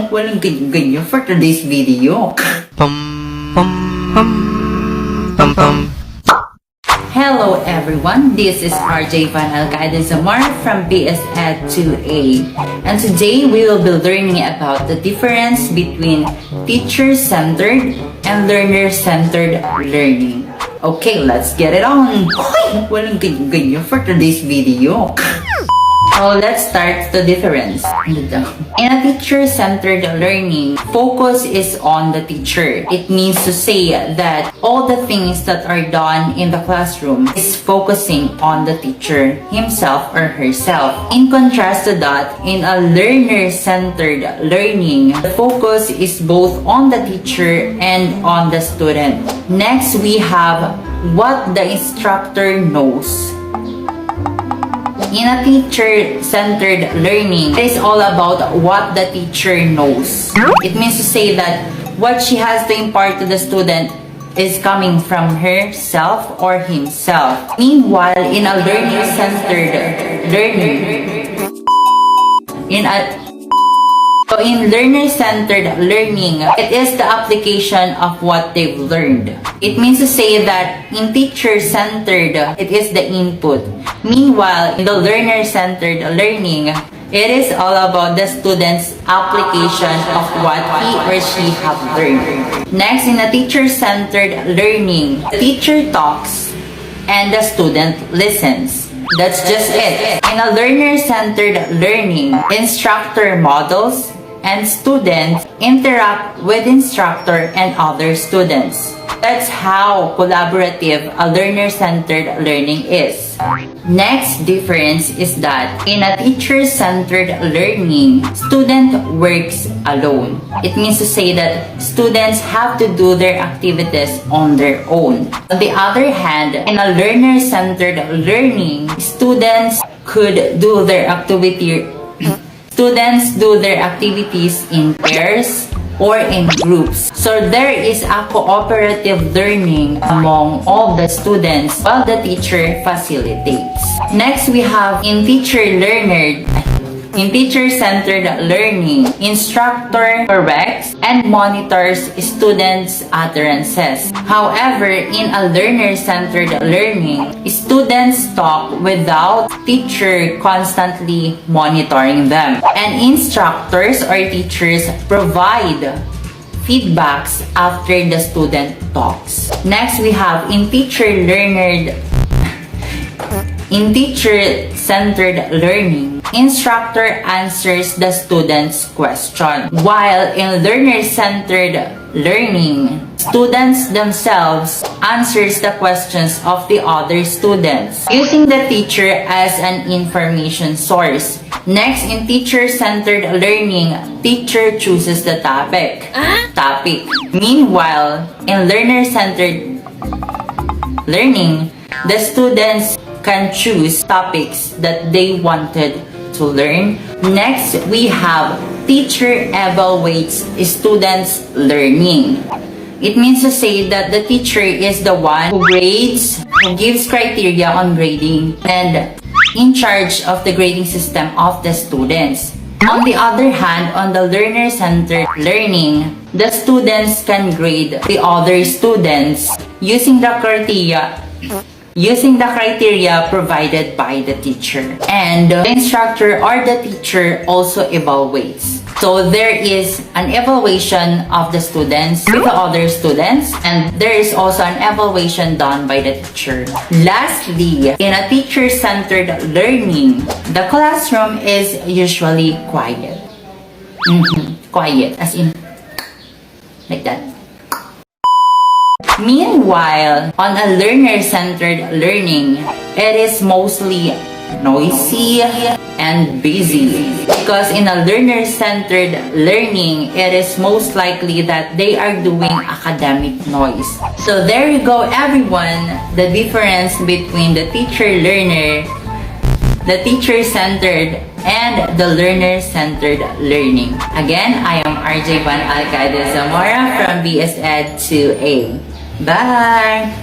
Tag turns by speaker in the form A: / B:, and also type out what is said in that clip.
A: Walang ganyan for today's video. Hello everyone, this is RJ Van Alcaide Zamora from BS Ed 2A, and today we will be learning about the difference between teacher-centered and learner-centered learning. Okay, let's get it on! Walang ganyan for today's video. So let's start the difference. In a teacher-centered learning, focus is on the teacher. It means to say that all the things that are done in the classroom is focusing on the teacher himself or herself. In contrast to that, in a learner-centered learning, the focus is both on the teacher and on the student. Next, we have what the instructor knows. In a teacher-centered learning, it is all about what the teacher knows. It means to say that what she has to impart to the student is coming from herself or himself. Meanwhile, in a learner-centered learning, in learner-centered learning, it is the application of what they've learned. It means to say that in teacher-centered, it is the input. Meanwhile, in the learner-centered learning, it is all about the student's application of what he or she have learned. Next, in a teacher-centered learning, the teacher talks and the student listens. That's just it. In a learner-centered learning, instructor models and students interact with instructor and other students. That's how collaborative a learner-centered learning is. Next difference is that in a teacher-centered learning, student works alone. It means to say that students have to do their activities on their own. On the other hand, in a learner-centered learning, students do their activities in pairs or in groups. So there is a cooperative learning among all the students while the teacher facilitates. Next, we have in teacher-centered learning, instructor corrects and monitors students' utterances. However, in a learner-centered learning, students talk without teacher constantly monitoring them. And instructors or teachers provide feedbacks after the student talks. Next, we have in teacher-centered learning, instructor answers the student's question. While in learner-centered learning, students themselves answers the questions of the other students, using the teacher as an information source. Next, in teacher-centered learning, teacher chooses the topic. Meanwhile, in learner-centered learning, the students can choose topics that they wanted to learn. Next, we have teacher evaluates students' learning. It means to say that the teacher is the one who grades, who gives criteria on grading, and in charge of the grading system of the students. On the other hand, on the learner-centered learning, the students can grade the other students using the criteria provided by the teacher. And the instructor or the teacher also evaluates. So there is an evaluation of the students with the other students, and there is also an evaluation done by the teacher. Lastly, in a teacher-centered learning, the classroom is usually quiet. Quiet, as in, like that. Meanwhile, on a learner-centered learning, it is mostly noisy and busy. Because in a learner-centered learning, it is most likely that they are doing academic noise. So there you go, everyone, the difference between the teacher-learner, the teacher-centered, and the learner-centered learning. Again, I am RJ Van Alcaide Zamora from BS Ed 2A. Bye!